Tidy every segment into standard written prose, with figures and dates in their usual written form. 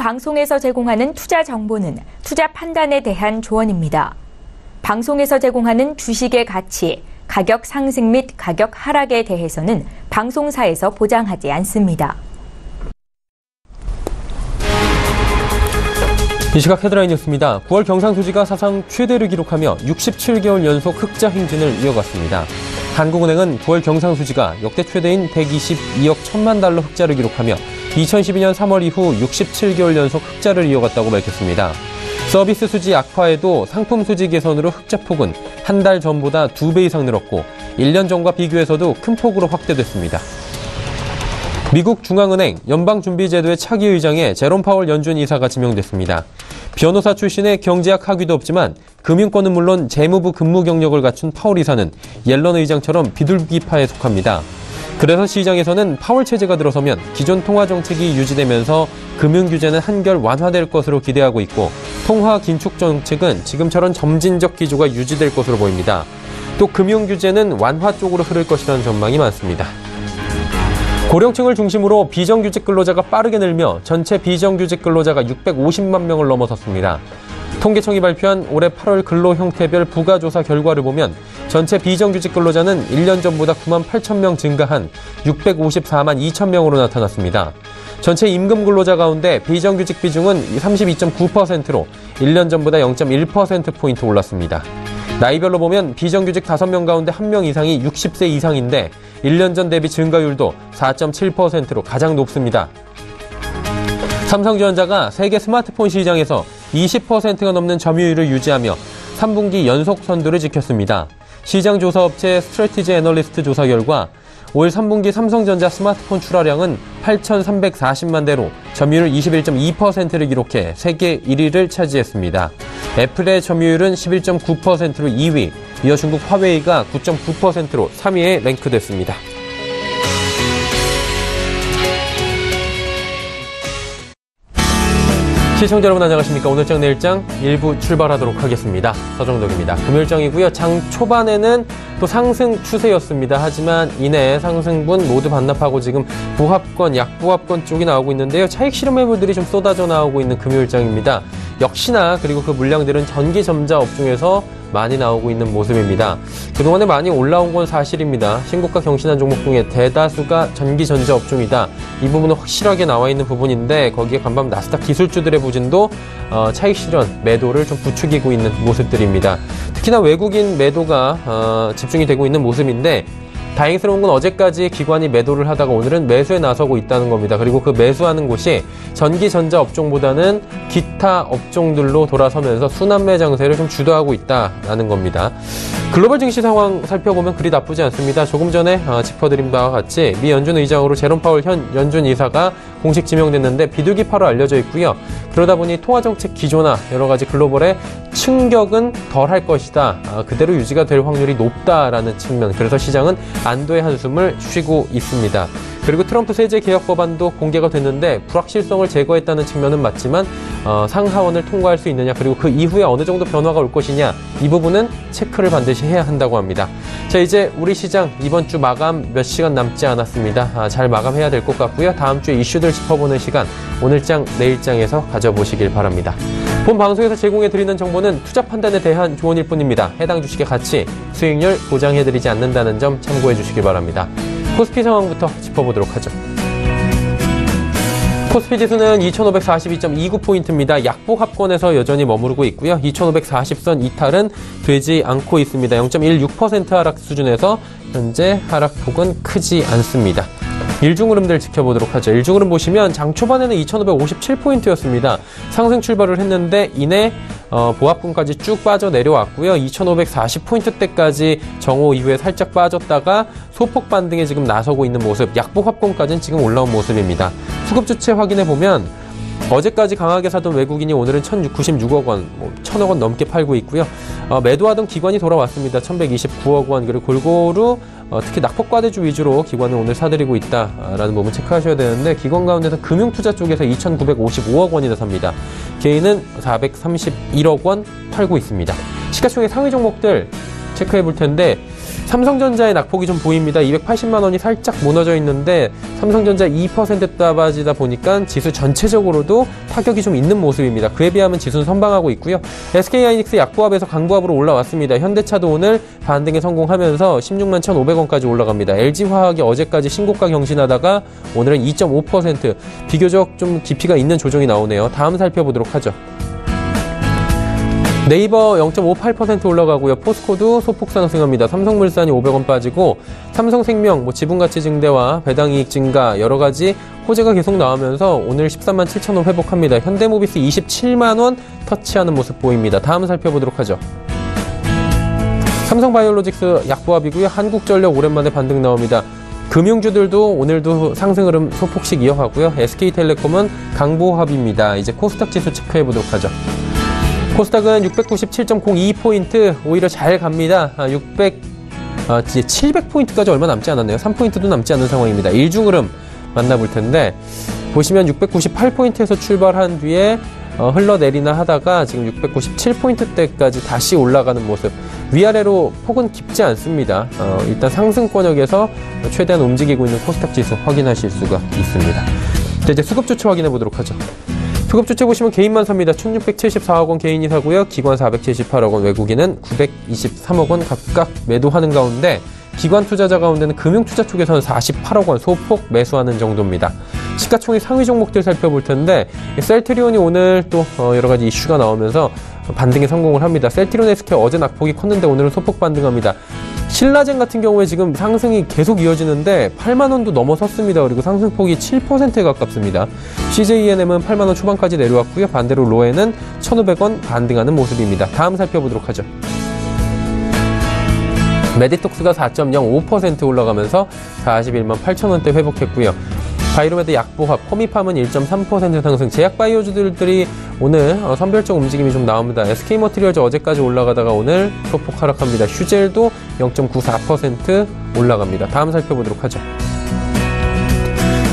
방송에서 제공하는 투자 정보는 투자 판단에 대한 조언입니다. 방송에서 제공하는 주식의 가치, 가격 상승 및 가격 하락에 대해서는 방송사에서 보장하지 않습니다. 이 시각 헤드라인 뉴스입니다. 9월 경상수지가 사상 최대를 기록하며 67개월 연속 흑자 행진을 이어갔습니다. 한국은행은 9월 경상수지가 역대 최대인 122억 1천만 달러 흑자를 기록하며 2012년 3월 이후 67개월 연속 흑자를 이어갔다고 밝혔습니다. 서비스 수지 악화에도 상품 수지 개선으로 흑자폭은 한 달 전보다 2배 이상 늘었고 1년 전과 비교해서도 큰 폭으로 확대됐습니다. 미국 중앙은행 연방준비제도의 차기 의장에 제롬 파월 연준 이사가 지명됐습니다. 변호사 출신의 경제학 학위도 없지만 금융권은 물론 재무부 근무 경력을 갖춘 파월 이사는 옐런 의장처럼 비둘기파에 속합니다. 그래서 시장에서는 파월 체제가 들어서면 기존 통화 정책이 유지되면서 금융 규제는 한결 완화될 것으로 기대하고 있고 통화 긴축 정책은 지금처럼 점진적 기조가 유지될 것으로 보입니다. 또 금융 규제는 완화 쪽으로 흐를 것이라는 전망이 많습니다. 고령층을 중심으로 비정규직 근로자가 빠르게 늘며 전체 비정규직 근로자가 650만 명을 넘어섰습니다. 통계청이 발표한 올해 8월 근로 형태별 부가조사 결과를 보면 전체 비정규직 근로자는 1년 전보다 9만 8천 명 증가한 654만 2천 명으로 나타났습니다. 전체 임금 근로자 가운데 비정규직 비중은 32.9%로 1년 전보다 0.1%포인트 올랐습니다. 나이별로 보면 비정규직 5명 가운데 1명 이상이 60세 이상인데 1년 전 대비 증가율도 4.7%로 가장 높습니다. 삼성전자가 세계 스마트폰 시장에서 20%가 넘는 점유율을 유지하며 3분기 연속 선두를 지켰습니다. 시장 조사업체 스트래티지 애널리스트 조사 결과 올 3분기 삼성전자 스마트폰 출하량은 8,340만 대로 점유율 21.2%를 기록해 세계 1위를 차지했습니다. 애플의 점유율은 11.9%로 2위, 이어 중국 화웨이가 9.9%로 3위에 랭크됐습니다. 시청자 여러분 안녕하십니까. 오늘장 내일장 1부 출발하도록 하겠습니다. 서정덕입니다. 금요일장이고요. 장 초반에는 또 상승 추세였습니다. 하지만 이내 상승분 모두 반납하고 지금 부합권, 약부합권 쪽이 나오고 있는데요. 차익 실험 매물들이 좀 쏟아져 나오고 있는 금요일장입니다. 역시나 그리고 그 물량들은 전기전자 업종에서 많이 나오고 있는 모습입니다. 그동안에 많이 올라온 건 사실입니다. 신고가 경신한 종목 중에 대다수가 전기전자 업종이다. 이 부분은 확실하게 나와 있는 부분인데 거기에 간밤 나스닥 기술주들의 부진도 차익 실현, 매도를 좀 부추기고 있는 모습들입니다. 특히나 외국인 매도가 집중이 되고 있는 모습인데 다행스러운 건 어제까지 기관이 매도를 하다가 오늘은 매수에 나서고 있다는 겁니다. 그리고 그 매수하는 곳이 전기전자 업종보다는 기타 업종들로 돌아서면서 순환매 장세를 좀 주도하고 있다는 겁니다. 글로벌 증시 상황 살펴보면 그리 나쁘지 않습니다. 조금 전에 짚어드린 바와 같이 미 연준 의장으로 제롬 파월 현 연준 이사가 공식 지명됐는데 비둘기파로 알려져 있고요. 그러다 보니 통화정책 기조나 여러 가지 글로벌의 충격은 덜할 것이다. 그대로 유지가 될 확률이 높다라는 측면. 그래서 시장은 안도의 한숨을 쉬고 있습니다. 그리고 트럼프 세제 개혁 법안도 공개가 됐는데 불확실성을 제거했다는 측면은 맞지만 상하원을 통과할 수 있느냐 그리고 그 이후에 어느 정도 변화가 올 것이냐 이 부분은 체크를 반드시 해야 한다고 합니다. 자, 이제 우리 시장 이번 주 마감 몇 시간 남지 않았습니다. 잘 마감해야 될 것 같고요. 다음 주에 이슈들 짚어보는 시간 오늘장 내일장에서 가져보시길 바랍니다. 본 방송에서 제공해드리는 정보는 투자 판단에 대한 조언일 뿐입니다. 해당 주식의 가치, 수익률 보장해드리지 않는다는 점 참고해 주시길 바랍니다. 코스피 상황부터 짚어보도록 하죠. 코스피 지수는 2542.29포인트입니다. 약보합권에서 여전히 머무르고 있고요. 2540선 이탈은 되지 않고 있습니다. 0.16% 하락 수준에서 현재 하락폭은 크지 않습니다. 일중 흐름들 지켜보도록 하죠. 일중 흐름 보시면 장 초반에는 2557포인트였습니다. 상승 출발을 했는데 이내 보합권까지 쭉 빠져 내려왔고요. 2540포인트대까지 정오 이후에 살짝 빠졌다가 소폭 반등에 지금 나서고 있는 모습, 약보합권까지는 지금 올라온 모습입니다. 수급 주체 확인해 보면 어제까지 강하게 사던 외국인이 오늘은 1,096억 원, 1,000억 원 넘게 팔고 있고요. 매도하던 기관이 돌아왔습니다. 1,129억 원, 그리고 골고루 특히 낙폭과대주 위주로 기관은 오늘 사들이고 있다라는 부분 체크하셔야 되는데 기관 가운데서 금융투자 쪽에서 2,955억 원이나 삽니다. 개인은 431억 원 팔고 있습니다. 시가총액 상위 종목들 체크해 볼 텐데 삼성전자의 낙폭이 좀 보입니다. 280만 원이 살짝 무너져 있는데 삼성전자 2% 따라지다 보니까 지수 전체적으로도 타격이 좀 있는 모습입니다. 그에 비하면 지수는 선방하고 있고요. SK하이닉스 약보합에서 강보합으로 올라왔습니다. 현대차도 오늘 반등에 성공하면서 16만 1,500원까지 올라갑니다. LG화학이 어제까지 신고가 경신하다가 오늘은 2.5% 비교적 좀 깊이가 있는 조정이 나오네요. 다음 살펴보도록 하죠. 네이버 0.58% 올라가고요. 포스코도 소폭 상승합니다. 삼성물산이 500원 빠지고 삼성생명 지분가치 증대와 배당이익 증가 여러 가지 호재가 계속 나오면서 오늘 13만 7천 원 회복합니다. 현대모비스 27만 원 터치하는 모습 보입니다. 다음 살펴보도록 하죠. 삼성바이오로직스 약보합이고요. 한국전력 오랜만에 반등 나옵니다. 금융주들도 오늘도 상승 흐름 소폭씩 이어가고요. SK텔레콤은 강보합입니다. 이제 코스닥 지수 체크해보도록 하죠. 코스닥은 697.02포인트 오히려 잘 갑니다. 700포인트까지 얼마 남지 않았네요. 3포인트도 남지 않은 상황입니다. 일중 흐름 만나볼 텐데 보시면 698포인트에서 출발한 뒤에 흘러내리나 하다가 지금 697포인트대까지 다시 올라가는 모습. 위아래로 폭은 깊지 않습니다. 일단 상승권역에서 최대한 움직이고 있는 코스닥 지수 확인하실 수가 있습니다. 자, 이제 수급 조치 확인해 보도록 하죠. 수급 조치 보시면 개인만 삽니다. 1,674억 원 개인이 사고요. 기관 478억 원, 외국인은 923억 원 각각 매도하는 가운데 기관 투자자 가운데는 금융투자 쪽에서는 48억 원 소폭 매수하는 정도입니다. 시가총액 상위 종목들 살펴볼 텐데 셀트리온이 오늘 또 여러 가지 이슈가 나오면서 반등에 성공을 합니다. 셀트리온 SK 어제 낙폭이 컸는데 오늘은 소폭 반등합니다. 신라젠 같은 경우에 지금 상승이 계속 이어지는데 8만 원도 넘어섰습니다. 그리고 상승폭이 7%에 가깝습니다. CJENM은 8만 원 초반까지 내려왔고요. 반대로 로에는 1,500원 반등하는 모습입니다. 다음 살펴보도록 하죠. 메디톡스가 4.05% 올라가면서 41만 8천 원대 회복했고요. 바이로메드 약보합, 코미팜은 1.3% 상승, 제약바이오주들이 오늘 선별적 움직임이 좀 나옵니다. SK머티리얼즈 어제까지 올라가다가 오늘 소폭 하락합니다. 휴젤도 0.94% 올라갑니다. 다음 살펴보도록 하죠.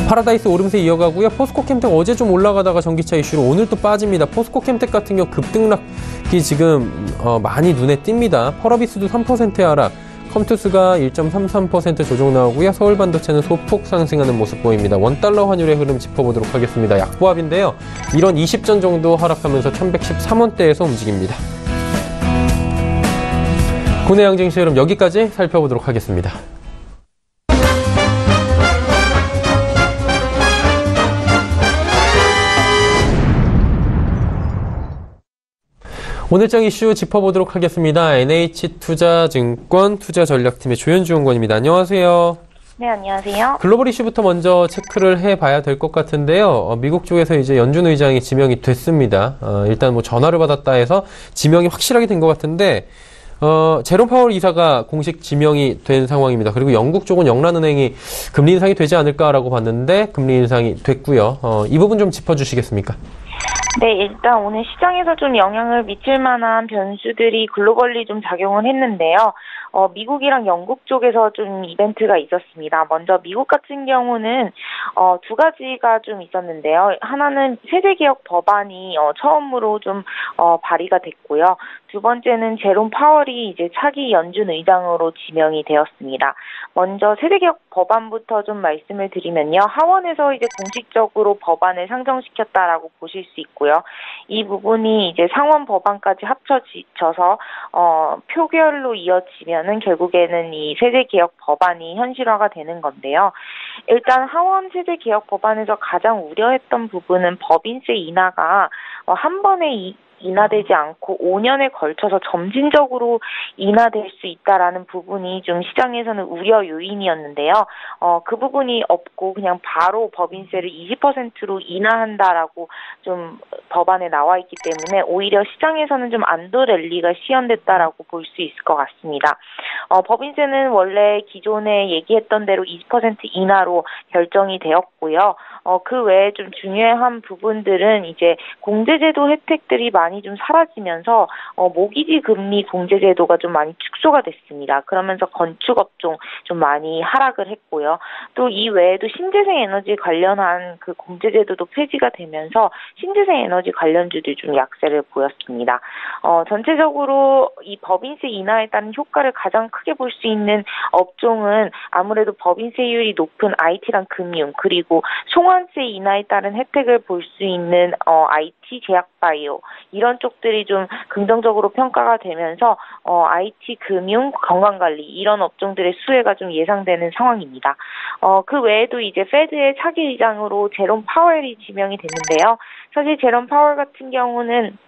파라다이스 오름세 이어가고요. 포스코캠텍 어제 좀 올라가다가 전기차 이슈로 오늘 또 빠집니다. 포스코캠텍 같은 경우 급등락이 지금 많이 눈에 띕니다. 펄어비스도 3%의 하락. 컴투스가 1.33% 조정 나오고요. 서울반도체는 소폭 상승하는 모습 보입니다. 원달러 환율의 흐름 짚어보도록 하겠습니다. 약보합인데요. 이런 20전 정도 하락하면서 1113원대에서 움직입니다. 국내 양증시 흐름 여기까지 살펴보도록 하겠습니다. 오늘장 이슈 짚어보도록 하겠습니다. NH투자증권 투자전략팀의 조현주 연구원입니다. 안녕하세요. 네, 안녕하세요. 글로벌 이슈부터 먼저 체크를 해봐야 될 것 같은데요. 미국 쪽에서 이제 연준 의장이 지명이 됐습니다. 일단 전화를 받았다 해서 지명이 확실하게 된 것 같은데, 제롬 파월 이사가 공식 지명이 된 상황입니다. 그리고 영국 쪽은 영란은행이 금리 인상이 되지 않을까라고 봤는데 금리 인상이 됐고요. 이 부분 좀 짚어주시겠습니까? 네, 일단 오늘 시장에서 좀 영향을 미칠 만한 변수들이 글로벌리 좀 작용을 했는데요. 미국이랑 영국 쪽에서 좀 이벤트가 있었습니다. 먼저 미국 같은 경우는 두 가지가 좀 있었는데요. 하나는 세제개혁 법안이 처음으로 좀 발의가 됐고요. 두 번째는 제롬 파월이 이제 차기 연준 의장으로 지명이 되었습니다. 먼저 세제개혁 법안부터 좀 말씀을 드리면요. 하원에서 이제 공식적으로 법안을 상정시켰다라고 보실 수 있고요. 이 부분이 이제 상원 법안까지 합쳐져서 표결로 이어지면은 결국에는 이 세제개혁 법안이 현실화가 되는 건데요. 일단 하원 세제개혁 법안에서 가장 우려했던 부분은 법인세 인하가 한 번에 인하되지 않고 5년에 걸쳐서 점진적으로 인하될 수 있다라는 부분이 좀 시장에서는 우려 요인이었는데요. 그 부분이 없고 그냥 바로 법인세를 20%로 인하한다라고 좀 법안에 나와 있기 때문에 오히려 시장에서는 좀 안도 랠리가 시현됐다라고 볼 수 있을 것 같습니다. 법인세는 원래 기존에 얘기했던 대로 20% 인하로 결정이 되었고요. 그 외에 좀 중요한 부분들은 이제 공제제도 혜택들이 많이 좀 사라지면서 모기지 금리 공제제도가 좀 많이 축소가 됐습니다. 그러면서 건축업종 좀 많이 하락을 했고요. 또 이 외에도 신재생 에너지 관련한 그 공제제도도 폐지가 되면서 신재생 에너지 관련주들이 좀 약세를 보였습니다. 전체적으로 이 법인세 인하에 따른 효과를 가장 크게 볼 수 있는 업종은 아무래도 법인세율이 높은 IT랑 금융, 그리고 송환세 인하에 따른 혜택을 볼 수 있는 IT, 제약바이오 이런 쪽들이 좀 긍정적으로 평가가 되면서 IT, 금융, 건강관리 이런 업종들의 수혜가 좀 예상되는 상황입니다. 그 외에도 이제 페드의 차기 의장으로 제롬 파웰이 지명이 됐는데요. 사실 제롬 파웰 같은 경우는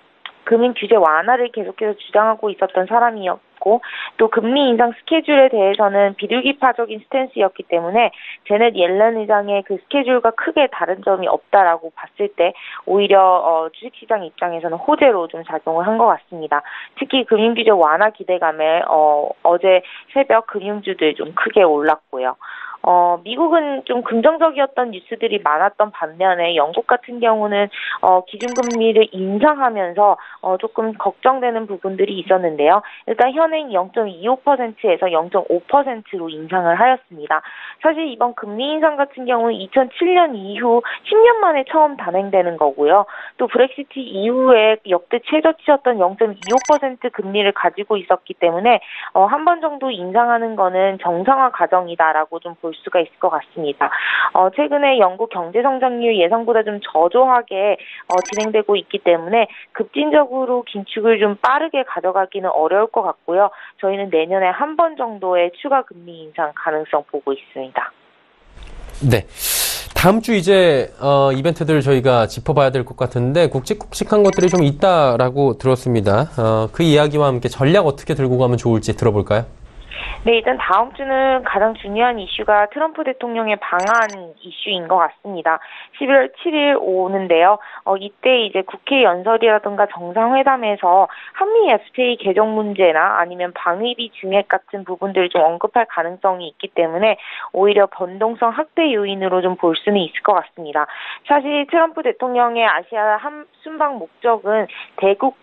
금융 규제 완화를 계속해서 주장하고 있었던 사람이었고 또 금리 인상 스케줄에 대해서는 비둘기파적인 스탠스였기 때문에 제넷 옐런 의장의 그 스케줄과 크게 다른 점이 없다라고 봤을 때 오히려 주식시장 입장에서는 호재로 좀 작용을 한 것 같습니다. 특히 금융 규제 완화 기대감에 어제 새벽 금융주들 좀 크게 올랐고요. 미국은 좀 긍정적이었던 뉴스들이 많았던 반면에 영국 같은 경우는 기준금리를 인상하면서 조금 걱정되는 부분들이 있었는데요. 일단 현행 0.25%에서 0.5%로 인상을 하였습니다. 사실 이번 금리 인상 같은 경우는 2007년 이후 10년 만에 처음 단행되는 거고요. 또 브렉시트 이후에 역대 최저치였던 0.25% 금리를 가지고 있었기 때문에 한 번 정도 인상하는 거는 정상화 과정이다라고 좀 볼 수가 있을 것 같습니다. 최근에 영국 경제 성장률 예상보다 좀 저조하게 진행되고 있기 때문에 급진적으로 긴축을 좀 빠르게 가져가기는 어려울 것 같고요. 저희는 내년에 한 번 정도의 추가 금리 인상 가능성 보고 있습니다. 네. 다음 주 이제 이벤트들 저희가 짚어봐야 될 것 같은데 굵직굵직한 것들이 좀 있다라고 들었습니다. 그 이야기와 함께 전략 어떻게 들고 가면 좋을지 들어볼까요? 네, 일단 다음 주는 가장 중요한 이슈가 트럼프 대통령의 방한 이슈인 것 같습니다. 11월 7일 오는데요. 이때 이제 국회 연설이라든가 정상회담에서 한미 FTA 개정 문제나 아니면 방위비 증액 같은 부분들을 좀 언급할 가능성이 있기 때문에 오히려 변동성 확대 요인으로 좀 볼 수는 있을 것 같습니다. 사실 트럼프 대통령의 아시아 순방 목적은 대북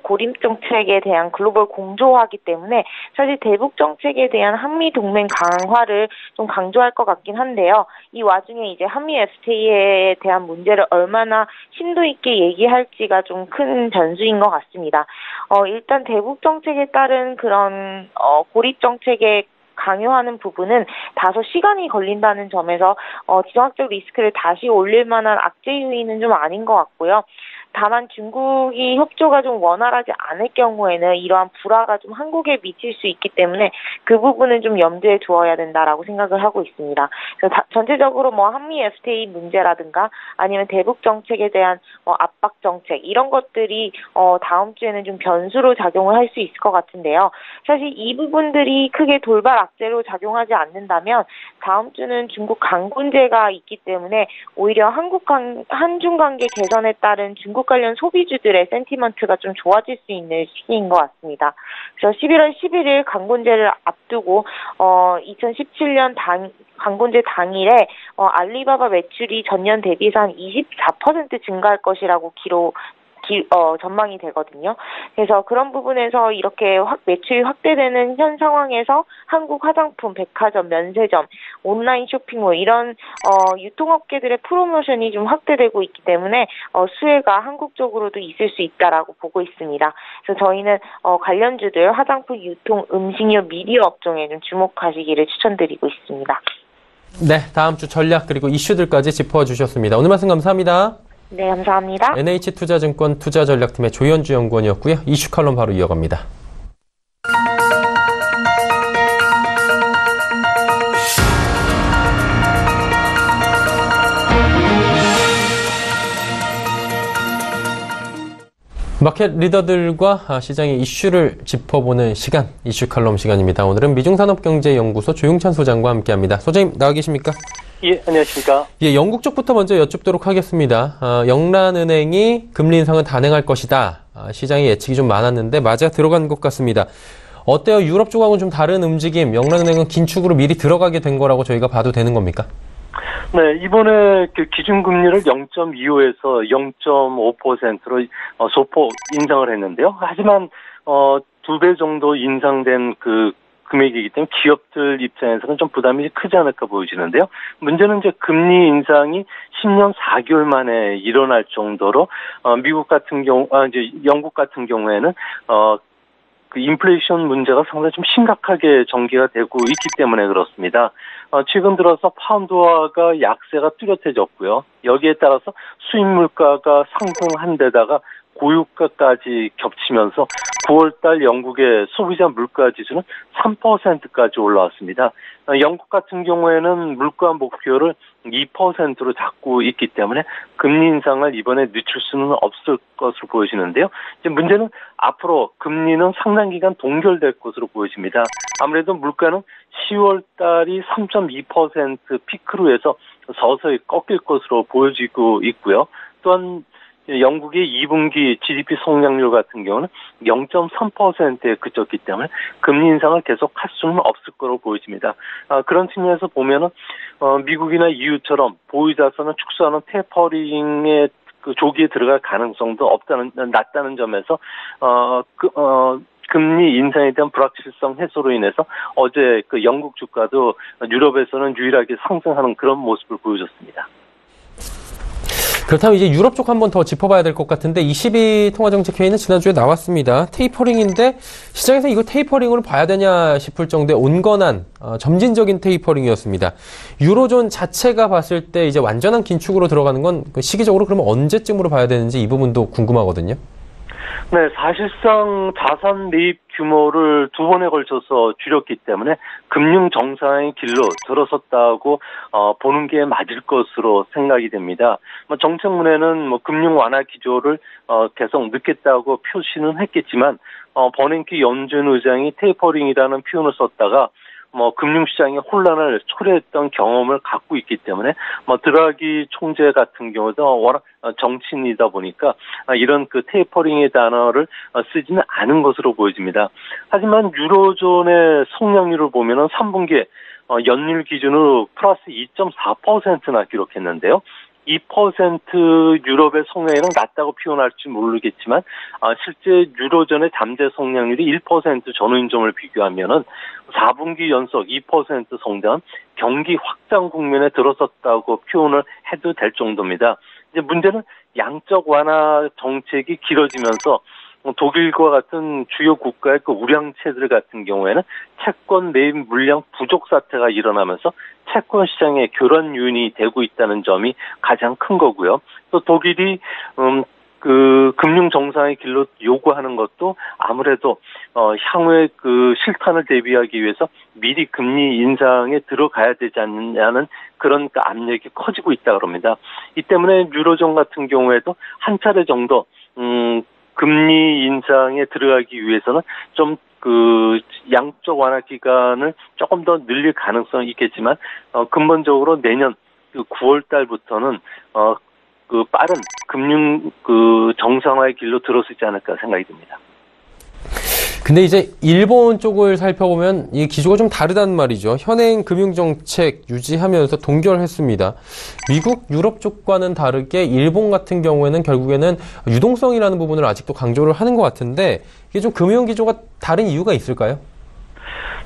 고립 정책에 대한 글로벌 공조화이기 때문에 사실 대북 정책에 대한 한미 동맹 강화를 좀 강조할 것 같긴 한데요. 이 와중에 이제 한미 FTA에 대한 문제를 얼마나 심도 있게 얘기할지가 좀 큰 변수인 것 같습니다. 일단 대북 정책에 따른 그런 고립 정책에 강요하는 부분은 다소 시간이 걸린다는 점에서 지정학적 리스크를 다시 올릴 만한 악재 요인은 좀 아닌 것 같고요. 다만 중국이 협조가 좀 원활하지 않을 경우에는 이러한 불화가 좀 한국에 미칠 수 있기 때문에 그 부분은 좀 염두에 두어야 된다라고 생각을 하고 있습니다. 그래서 전체적으로 한미 FTA 문제라든가 아니면 대북 정책에 대한 압박 정책 이런 것들이 다음 주에는 좀 변수로 작용을 할 수 있을 것 같은데요. 사실 이 부분들이 크게 돌발 악재로 작용하지 않는다면 다음 주는 중국 강군제가 있기 때문에 오히려 한중 관계 개선에 따른 중국 관련 소비주들의 센티먼트가 좀 좋아질 수 있는 시기인 것 같습니다. 그래서 11월 11일 강군제를 앞두고 2017년 강군제 당일에 알리바바 매출이 전년 대비해서 한 24% 증가할 것이라고 전망이 되거든요. 그래서 그런 부분에서 이렇게 매출이 확대되는 현 상황에서 한국 화장품, 백화점, 면세점, 온라인 쇼핑몰 이런 유통업계들의 프로모션이 좀 확대되고 있기 때문에 수혜가 한국 쪽으로도 있을 수 있다라고 보고 있습니다. 그래서 저희는 관련주들 화장품, 유통, 음식료, 미디어 업종에 좀 주목하시기를 추천드리고 있습니다. 네, 다음 주 전략 그리고 이슈들까지 짚어주셨습니다. 오늘 말씀 감사합니다. 네, 감사합니다. NH투자증권 투자전략팀의 조현주 연구원이었고요. 이슈 칼럼 바로 이어갑니다. 마켓 리더들과 시장의 이슈를 짚어보는 시간, 이슈 칼럼 시간입니다. 오늘은 미중산업경제연구소 조용찬 소장과 함께합니다. 소장님 나와 계십니까? 예, 안녕하십니까? 예, 영국 쪽부터 먼저 여쭙도록 하겠습니다. 영란은행이 금리 인상은 단행할 것이다. 시장의 예측이 좀 많았는데 맞아 들어간 것 같습니다. 어때요? 유럽 쪽하고는 좀 다른 움직임, 영란은행은 긴축으로 미리 들어가게 된 거라고 저희가 봐도 되는 겁니까? 네, 이번에 그 기준금리를 0.25에서 0.5%로 소폭 인상을 했는데요. 하지만 2배 정도 인상된 그 금액이기 때문에 기업들 입장에서는 좀 부담이 크지 않을까 보여지는데요. 문제는 이제 금리 인상이 10년 4개월 만에 일어날 정도로 미국 같은 경우, 이제 영국 같은 경우에는 그 인플레이션 문제가 상당히 좀 심각하게 전개가 되고 있기 때문에 그렇습니다. 최근 들어서 파운드화가 약세가 뚜렷해졌고요. 여기에 따라서 수입 물가가 상승한 데다가 고유가까지 겹치면서 9월달 영국의 소비자 물가 지수는 3%까지 올라왔습니다. 영국 같은 경우에는 물가 목표를 2%로 잡고 있기 때문에 금리 인상을 이번에 늦출 수는 없을 것으로 보여지는데요. 이제 문제는 앞으로 금리는 상당 기간 동결될 것으로 보여집니다. 아무래도 물가는 10월 달이 3.2% 피크로 해서 서서히 꺾일 것으로 보여지고 있고요. 또한 영국의 2분기 GDP 성장률 같은 경우는 0.3%에 그쳤기 때문에 금리 인상을 계속할 수는 없을 거로 보여집니다. 그런 측면에서 보면은 미국이나 EU처럼 보유 자산을 축소하는 테이퍼링의 그 조기에 들어갈 가능성도 낮다는 점에서 금리 인상에 대한 불확실성 해소로 인해서 어제 그 영국 주가도 유럽에서는 유일하게 상승하는 그런 모습을 보여줬습니다. 그렇다면 이제 유럽 쪽 한번 더 짚어봐야 될 것 같은데 22 통화정책회의는 지난주에 나왔습니다. 테이퍼링인데 시장에서 이거 테이퍼링으로 봐야 되냐 싶을 정도의 온건한 점진적인 테이퍼링이었습니다. 유로존 자체가 봤을 때 이제 완전한 긴축으로 들어가는 건 시기적으로 그러면 언제쯤으로 봐야 되는지 이 부분도 궁금하거든요. 네, 사실상 자산 매입 규모를 2번에 걸쳐서 줄였기 때문에 금융 정상의 길로 들어섰다고 보는 게 맞을 것으로 생각이 됩니다. 정책문에는 금융 완화 기조를 계속 넣겠다고 표시는 했겠지만 버냉키 연준 의장이 테이퍼링이라는 표현을 썼다가 금융시장의 혼란을 초래했던 경험을 갖고 있기 때문에 드라기 총재 같은 경우도 워낙 정치인이다 보니까 이런 그 테이퍼링의 단어를 쓰지는 않은 것으로 보여집니다. 하지만 유로존의 성장률을 보면은 3분기에 연율 기준으로 플러스 2.4%나 기록했는데요. 2% 유럽의 성장률은 낮다고 표현할지 모르겠지만 실제 유로존의 잠재 성장률이 1% 전후인점을 비교하면은 4분기 연속 2% 성장, 경기 확장 국면에 들어섰다고 표현을 해도 될 정도입니다. 이제 문제는 양적 완화 정책이 길어지면서 독일과 같은 주요 국가의 그 우량채들 같은 경우에는 채권 매입 물량 부족 사태가 일어나면서 채권 시장의 교란 요인이 되고 있다는 점이 가장 큰 거고요. 또 독일이 그 금융 정상의 길로 요구하는 것도 아무래도 향후에 그 실탄을 대비하기 위해서 미리 금리 인상에 들어가야 되지 않느냐는 그런 그 압력이 커지고 있다 그럽니다. 이 때문에 유로존 같은 경우에도 한 차례 정도 금리 인상에 들어가기 위해서는 좀 그 양적 완화 기간을 조금 더 늘릴 가능성이 있겠지만 근본적으로 내년 그 9월 달부터는 그 빠른 금융 그 정상화의 길로 들어서지 않을까 생각이 듭니다. 근데 이제 일본 쪽을 살펴보면 이 기조가 좀 다르단 말이죠. 현행 금융정책 유지하면서 동결했습니다. 미국, 유럽 쪽과는 다르게 일본 같은 경우에는 결국에는 유동성이라는 부분을 아직도 강조를 하는 것 같은데 이게 좀 금융 기조가 다른 이유가 있을까요?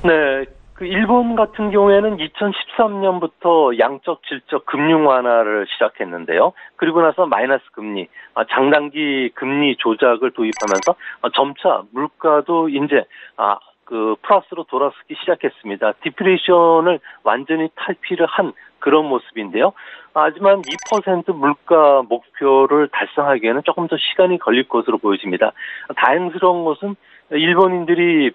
네. 그 일본 같은 경우에는 2013년부터 양적 질적 금융 완화를 시작했는데요. 그리고 나서 마이너스 금리, 장단기 금리 조작을 도입하면서 점차 물가도 이제 그 플러스로 돌아서기 시작했습니다. 디플레이션을 완전히 탈피를 한 그런 모습인데요. 하지만 2% 물가 목표를 달성하기에는 조금 더 시간이 걸릴 것으로 보여집니다. 다행스러운 것은 일본인들이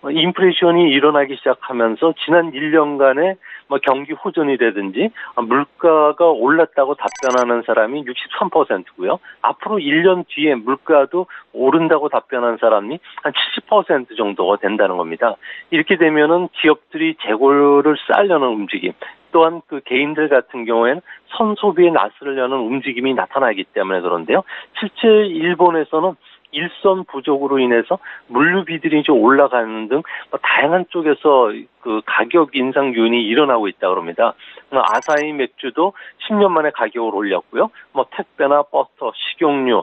인플레이션이 일어나기 시작하면서 지난 1년간의 경기 호전이라든지 물가가 올랐다고 답변하는 사람이 63%고요. 앞으로 1년 뒤에 물가도 오른다고 답변한 사람이 한 70% 정도가 된다는 겁니다. 이렇게 되면은 기업들이 재고를 쌓으려는 움직임, 또한 그 개인들 같은 경우에는 선소비에 나서려는 움직임이 나타나기 때문에 그런데요. 실제 일본에서는 일선 부족으로 인해서 물류비들이 좀 올라가는 등 다양한 쪽에서 그 가격 인상 요인이 일어나고 있다고 합니다. 아사히 맥주도 10년 만에 가격을 올렸고요. 택배나 버터, 식용유,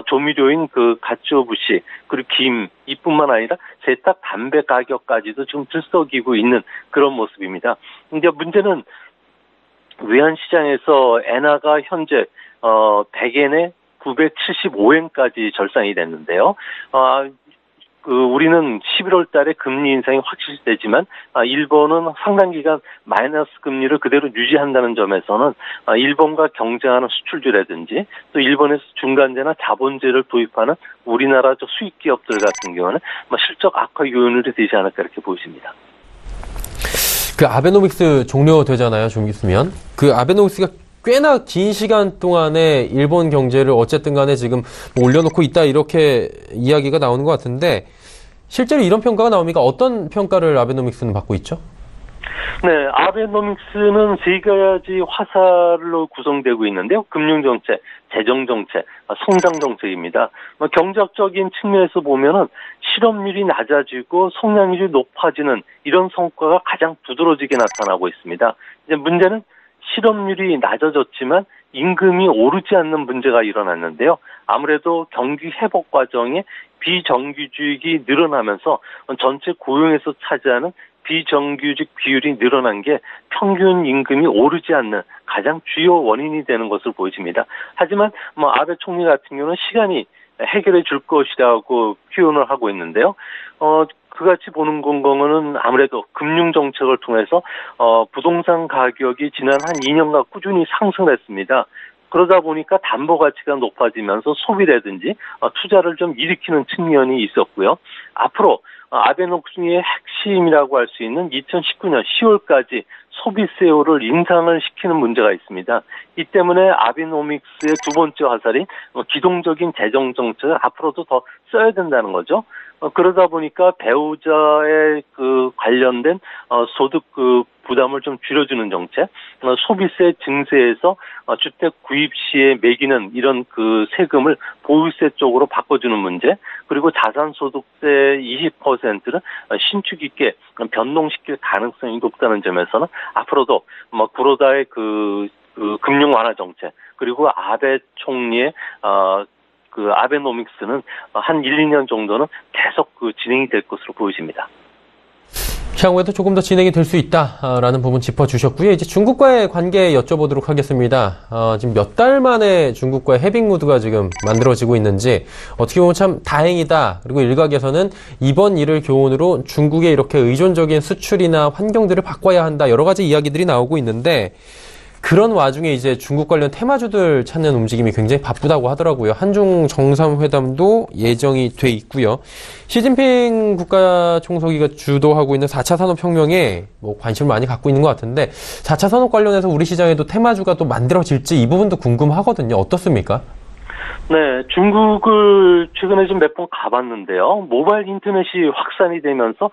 조미료인 그 가츠오부시, 그리고 김, 이뿐만 아니라 세탁, 담배 가격까지도 지금 들썩이고 있는 그런 모습입니다. 이제 문제는 외환시장에서 엔화가 현재 100엔에 975엔까지 절상이 됐는데요. 우리는 11월 달에 금리 인상이 확실히 되지만 일본은 상당 기간 마이너스 금리를 그대로 유지한다는 점에서는 일본과 경쟁하는 수출주라든지 또 일본에서 중간재나 자본재를 도입하는 우리나라 수입 기업들 같은 경우는 실적 악화 요인으로 되지 않을까 이렇게 보여집니다. 그 아베노믹스 종료되잖아요, 좀 있으면. 그 아베노믹스가 꽤나 긴 시간 동안에 일본 경제를 어쨌든 간에 지금 올려놓고 있다 이렇게 이야기가 나오는 것 같은데 실제로 이런 평가가 나옵니까? 어떤 평가를 아베노믹스는 받고 있죠? 네, 아베노믹스는 세 가지 화살로 구성되고 있는데요. 금융정책, 재정정책, 성장정책입니다. 경제적인 측면에서 보면은 실업률이 낮아지고 성장률이 높아지는 이런 성과가 가장 두드러지게 나타나고 있습니다. 이제 문제는 실업률이 낮아졌지만 임금이 오르지 않는 문제가 일어났는데요. 아무래도 경기 회복 과정에 비정규직이 늘어나면서 전체 고용에서 차지하는 비정규직 비율이 늘어난 게 평균 임금이 오르지 않는 가장 주요 원인이 되는 것으로 보여집니다. 하지만 아베 총리 같은 경우는 시간이 해결해 줄 것이라고 표현을 하고 있는데요. 그같이 보는 건강은 아무래도 금융 정책을 통해서 부동산 가격이 지난 한 2년간 꾸준히 상승했습니다. 그러다 보니까 담보 가치가 높아지면서 소비라든지 투자를 좀 일으키는 측면이 있었고요. 앞으로 아베노믹스의 핵심이라고 할 수 있는 2019년 10월까지 소비세율을 인상을 시키는 문제가 있습니다. 이 때문에 아베노믹스의 두 번째 화살인 기동적인 재정 정책을 앞으로도 더 써야 된다는 거죠. 그러다 보니까 배우자의 그 관련된 소득 그 부담을 좀 줄여주는 정책, 소비세 증세에서 주택 구입 시에 매기는 이런 그 세금을 보유세 쪽으로 바꿔주는 문제, 그리고 자산소득세 20%를 신축 있게 변동시킬 가능성이 높다는 점에서는 앞으로도 구로다의 그 금융 완화 정책, 그리고 아베 총리의 그 아베노믹스는 한 1, 2년 정도는 계속 진행이 될 것으로 보여집니다. 향후에도 조금 더 진행이 될 수 있다라는 부분 짚어주셨고요. 이제 중국과의 관계 여쭤보도록 하겠습니다. 지금 몇 달 만에 중국과의 해빙 무드가 지금 만들어지고 있는지 어떻게 보면 참 다행이다. 그리고 일각에서는 이번 일을 교훈으로 중국의 이렇게 의존적인 수출이나 환경들을 바꿔야 한다. 여러 가지 이야기들이 나오고 있는데 그런 와중에 이제 중국 관련 테마주들 찾는 움직임이 굉장히 바쁘다고 하더라고요. 한중 정상회담도 예정이 돼 있고요. 시진핑 국가총서기가 주도하고 있는 4차 산업혁명에 관심을 많이 갖고 있는 것 같은데 4차 산업 관련해서 우리 시장에도 테마주가 또 만들어질지 이 부분도 궁금하거든요. 어떻습니까? 네, 중국을 최근에 좀 몇 번 가봤는데요. 모바일 인터넷이 확산이 되면서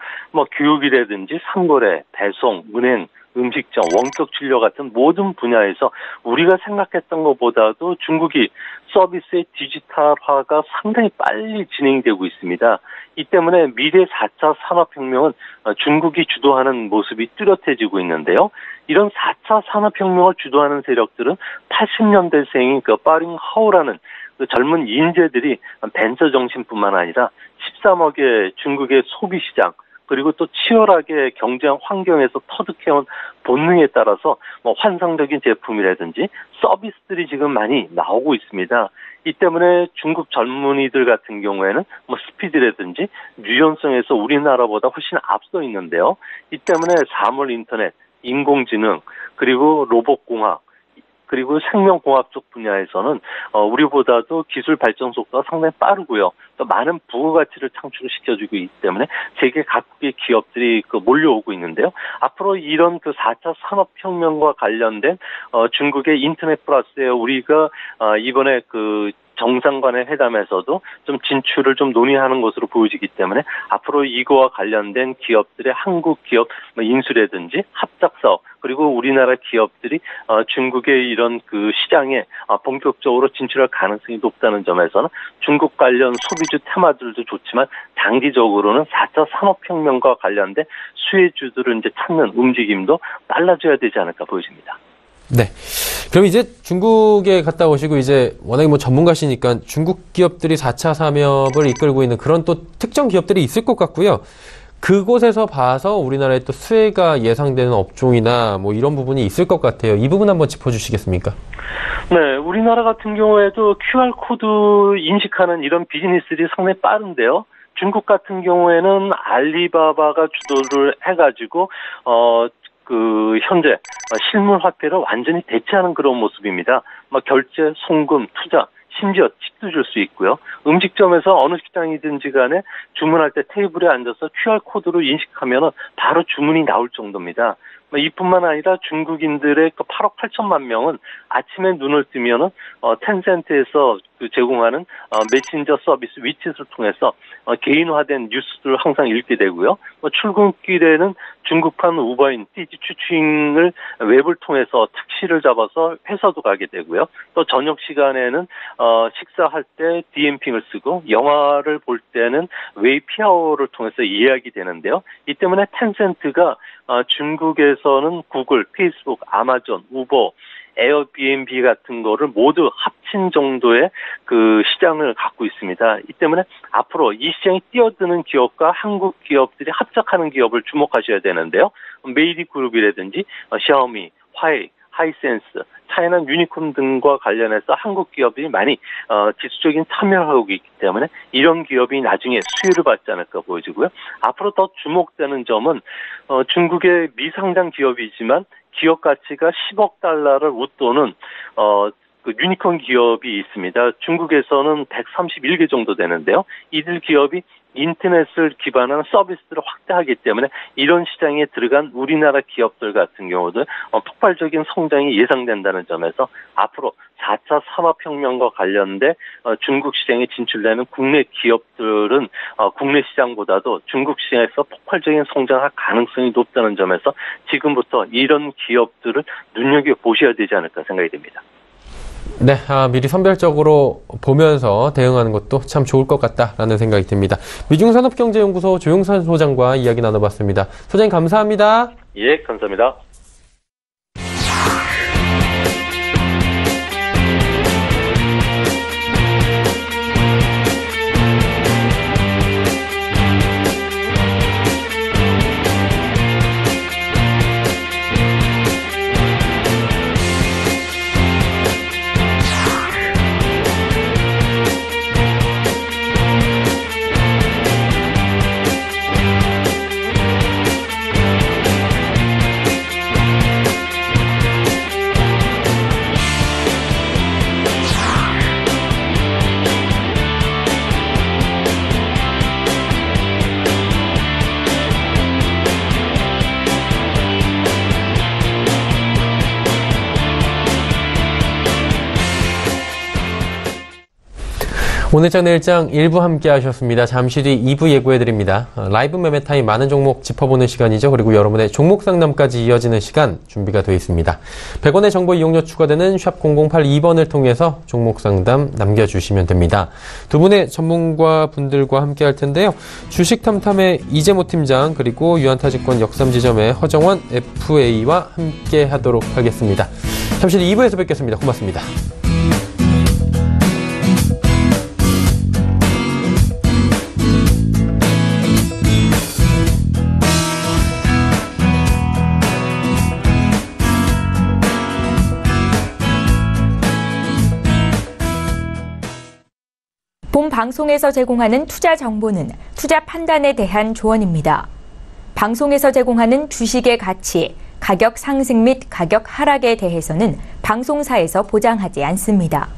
교육이라든지 상거래, 배송, 은행, 음식점, 원격 진료 같은 모든 분야에서 우리가 생각했던 것보다도 중국이 서비스의 디지털화가 상당히 빨리 진행되고 있습니다. 이 때문에 미래 4차 산업혁명은 중국이 주도하는 모습이 뚜렷해지고 있는데요. 이런 4차 산업혁명을 주도하는 세력들은 80년대생인 빠링 하오라는 젊은 인재들이 벤처 정신뿐만 아니라 13억의 중국의 소비시장, 그리고 또 치열하게 경쟁 환경에서 터득해온 본능에 따라서 환상적인 제품이라든지 서비스들이 지금 많이 나오고 있습니다. 이 때문에 중국 젊은이들 같은 경우에는 스피드라든지 유연성에서 우리나라보다 훨씬 앞서 있는데요. 이 때문에 사물 인터넷, 인공지능, 그리고 로봇공학, 그리고 생명공학 쪽 분야에서는 우리보다도 기술 발전 속도가 상당히 빠르고요. 또 많은 부가가치를 창출시켜주고 있기 때문에 세계 각국의 기업들이 몰려오고 있는데요. 앞으로 이런 4차 산업혁명과 관련된 중국의 인터넷 플러스에 우리가 이번에 정상 간의 회담에서도 좀 진출을 좀 논의하는 것으로 보여지기 때문에 앞으로 이거와 관련된 기업들의 한국 기업 인수라든지 합작 사업 그리고 우리나라 기업들이 중국의 이런 그 시장에 본격적으로 진출할 가능성이 높다는 점에서는 중국 관련 소비주 테마들도 좋지만 장기적으로는 4차 산업혁명과 관련된 수혜주들을 이제 찾는 움직임도 빨라져야 되지 않을까 보여집니다. 네. 그럼 이제 중국에 갔다 오시고 이제 워낙에 뭐 전문가시니까 중국 기업들이 4차 산업을 이끌고 있는 그런 또 특정 기업들이 있을 것 같고요. 그곳에서 봐서 우리나라에 또 수혜가 예상되는 업종이나 뭐 이런 부분이 있을 것 같아요. 이 부분 한번 짚어주시겠습니까? 네, 우리나라 같은 경우에도 QR코드 인식하는 이런 비즈니스들이 상당히 빠른데요. 중국 같은 경우에는 알리바바가 주도를 해가지고 현재 실물 화폐를 완전히 대체하는 그런 모습입니다. 결제, 송금, 투자, 심지어 팁도 줄 수 있고요. 음식점에서 어느 식당이든지 간에 주문할 때 테이블에 앉아서 QR코드로 인식하면 바로 주문이 나올 정도입니다. 이뿐만 아니라 중국인들의 8억 8천만 명은 아침에 눈을 뜨면은 텐센트에서 제공하는 메신저 서비스 위챗을 통해서 개인화된 뉴스들을 항상 읽게 되고요. 출근길에는 중국판 우버인 띠지 추칭을 웹을 통해서 택시를 잡아서 회사도 가게 되고요. 또 저녁 시간에는 식사할 때 디엠핑을 쓰고 영화를 볼 때는 웨이피아워를 통해서 예약이 되는데요. 이 때문에 텐센트가 중국에서는 구글, 페이스북, 아마존, 우버, 에어비앤비 같은 거를 모두 합친 정도의 그 시장을 갖고 있습니다. 이 때문에 앞으로 이 시장에 뛰어드는 기업과 한국 기업들이 합작하는 기업을 주목하셔야 되는데요. 메이디 그룹이라든지 샤오미, 화웨이, 하이센스, 차이나 유니콘 등과 관련해서 한국 기업이 많이 지수적인 참여를 하고 있기 때문에 이런 기업이 나중에 수혜를 받지 않을까 보여지고요. 앞으로 더 주목되는 점은 중국의 미상장 기업이지만 기업 가치가 10억 달러를 웃도는 유니콘 기업이 있습니다. 중국에서는 131개 정도 되는데요. 이들 기업이 인터넷을 기반한 서비스를 확대하기 때문에 이런 시장에 들어간 우리나라 기업들 같은 경우도 폭발적인 성장이 예상된다는 점에서 앞으로 4차 산업혁명과 관련돼 중국 시장에 진출되는 국내 기업들은 국내 시장보다도 중국 시장에서 폭발적인 성장할 가능성이 높다는 점에서 지금부터 이런 기업들을 눈여겨보셔야 되지 않을까 생각이 됩니다. 네, 미리 선별적으로 보면서 대응하는 것도 참 좋을 것 같다라는 생각이 듭니다. 미중산업경제연구소 조용산 소장과 이야기 나눠봤습니다. 소장님 감사합니다. 예, 감사합니다. 오늘장 내일장 1부 함께 하셨습니다. 잠시 뒤 2부 예고해드립니다. 라이브 매매타임 많은 종목 짚어보는 시간이죠. 그리고 여러분의 종목 상담까지 이어지는 시간 준비가 되어 있습니다. 100원의 정보 이용료 추가되는 샵 0082번을 통해서 종목 상담 남겨주시면 됩니다. 두 분의 전문가 분들과 함께 할 텐데요. 주식탐탐의 이재모 팀장 그리고 유한타증권 역삼지점의 허정원 FA와 함께 하도록 하겠습니다. 잠시 뒤 2부에서 뵙겠습니다. 고맙습니다. 본 방송에서 제공하는 투자 정보는 투자 판단에 대한 조언입니다. 방송에서 제공하는 주식의 가치, 가격 상승 및 가격 하락에 대해서는 방송사에서 보장하지 않습니다.